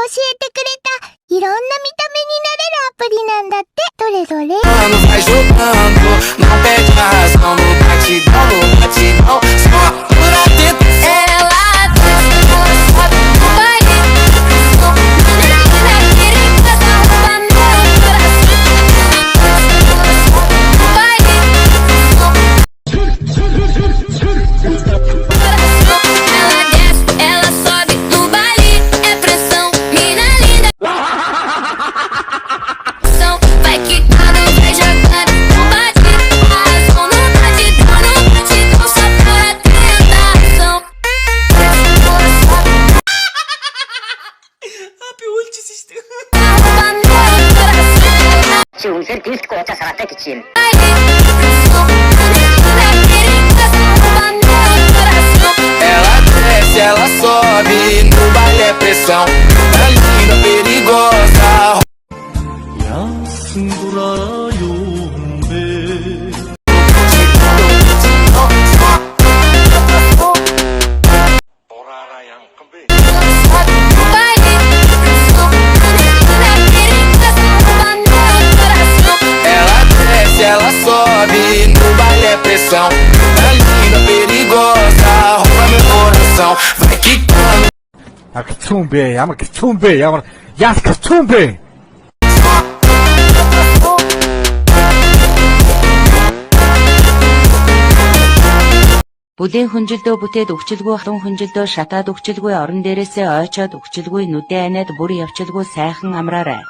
えてくれたいろんな見た目になれるアプリなんだって。どれどれ？ Vai jogando, não perde a razão no batidão, no batidão. Só por atento. Ela desce, sobe no baile. Menina querida, rouba meu coração. No baile. Ela desce, ela sobe no baile. É pressão, mina linda. Vai quicando, vai jogando no batidão. No batidão, só por tentação. Abi ultisi işte. Rouba meu coração. 지금 새 디스코 어짜 살았다 기침. Ela desce, ela sobe, no baile é pressão. Tá linda, perigosa. Ela desce, ela sobe, no baile é pressão. Tá linda, perigosa, rouba meu coração. Vai quicando. 아, 그 추운 배, 야마, 그 추운 배, 야마, 야, 그 추운 배! Бүдээ хүнжилдөө бүтээд өгчөлгүй хатан хүнжилдөө шатаад өгчөлгүй орон дээрээсээ ойчоод өгчөлгүй нүдээ анаад бүр явчилгүй сайхан амраарай.